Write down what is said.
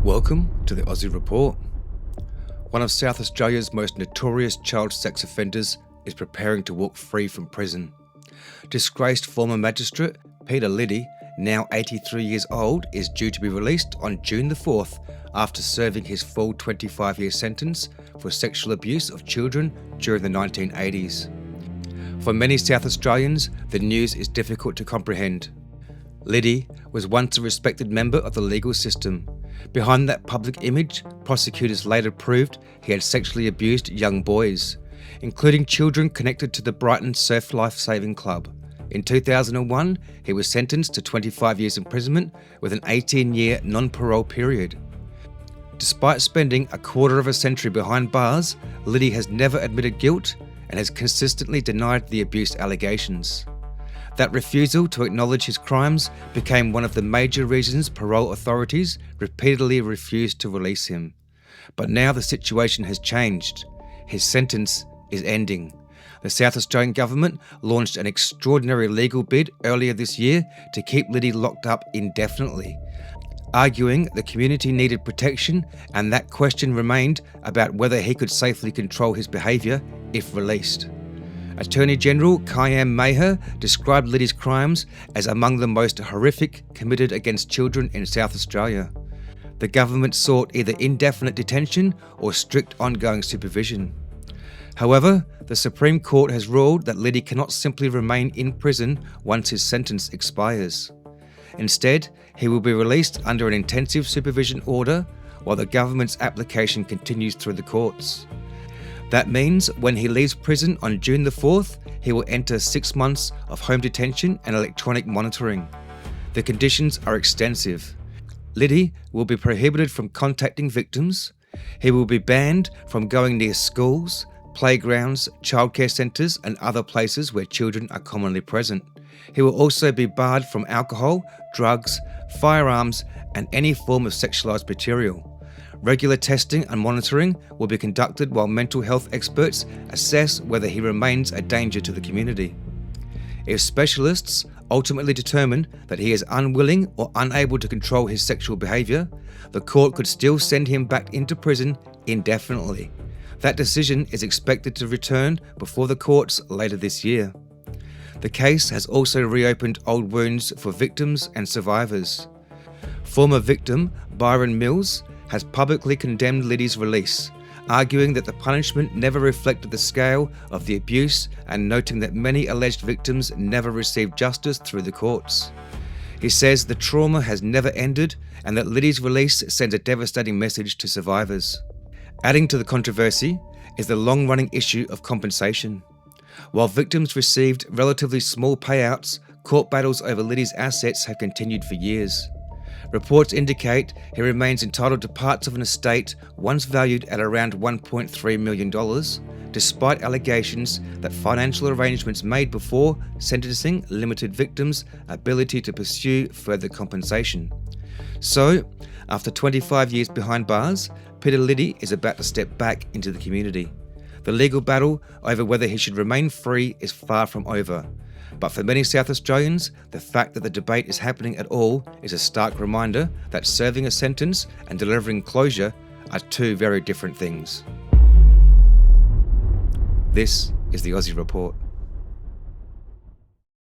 Welcome to the Aussie Report. One of South Australia's most notorious child sex offenders is preparing to walk free from prison. Disgraced former magistrate Peter Liddy, now 83 years old, is due to be released on June the 4th after serving his full 25-year sentence for sexual abuse of children during the 1980s. For many South Australians, the news is difficult to comprehend. Liddy was once a respected member of the legal system. Behind that public image, prosecutors later proved he had sexually abused young boys, including children connected to the Brighton Surf Life Saving Club. In 2001, he was sentenced to 25 years imprisonment with an 18-year non-parole period. Despite spending a quarter of a century behind bars, Liddy has never admitted guilt and has consistently denied the abuse allegations. That refusal to acknowledge his crimes became one of the major reasons parole authorities repeatedly refused to release him. But now the situation has changed. His sentence is ending. The South Australian government launched an extraordinary legal bid earlier this year to keep Liddy locked up indefinitely, arguing the community needed protection and that question remained about whether he could safely control his behaviour if released. Attorney General Kayam Maher described Liddy's crimes as among the most horrific committed against children in South Australia. The government sought either indefinite detention or strict ongoing supervision. However, the Supreme Court has ruled that Liddy cannot simply remain in prison once his sentence expires. Instead, he will be released under an intensive supervision order while the government's application continues through the courts. That means when he leaves prison on June the 4th, he will enter 6 months of home detention and electronic monitoring. The conditions are extensive. Liddy will be prohibited from contacting victims. He will be banned from going near schools, playgrounds, childcare centres and other places where children are commonly present. He will also be barred from alcohol, drugs, firearms and any form of sexualised material. Regular testing and monitoring will be conducted while mental health experts assess whether he remains a danger to the community. If specialists ultimately determine that he is unwilling or unable to control his sexual behaviour, the court could still send him back into prison indefinitely. That decision is expected to return before the courts later this year. The case has also reopened old wounds for victims and survivors. Former victim Byron Mills has publicly condemned Liddy's release, arguing that the punishment never reflected the scale of the abuse and noting that many alleged victims never received justice through the courts. He says the trauma has never ended and that Liddy's release sends a devastating message to survivors. Adding to the controversy is the long-running issue of compensation. While victims received relatively small payouts, court battles over Liddy's assets have continued for years. Reports indicate he remains entitled to parts of an estate once valued at around $1.3 million, despite allegations that financial arrangements made before sentencing limited victims' ability to pursue further compensation. So, after 25 years behind bars, Peter Liddy is about to step back into the community. The legal battle over whether he should remain free is far from over. But for many South Australians, the fact that the debate is happening at all is a stark reminder that serving a sentence and delivering closure are two very different things. This is the Aussie Report.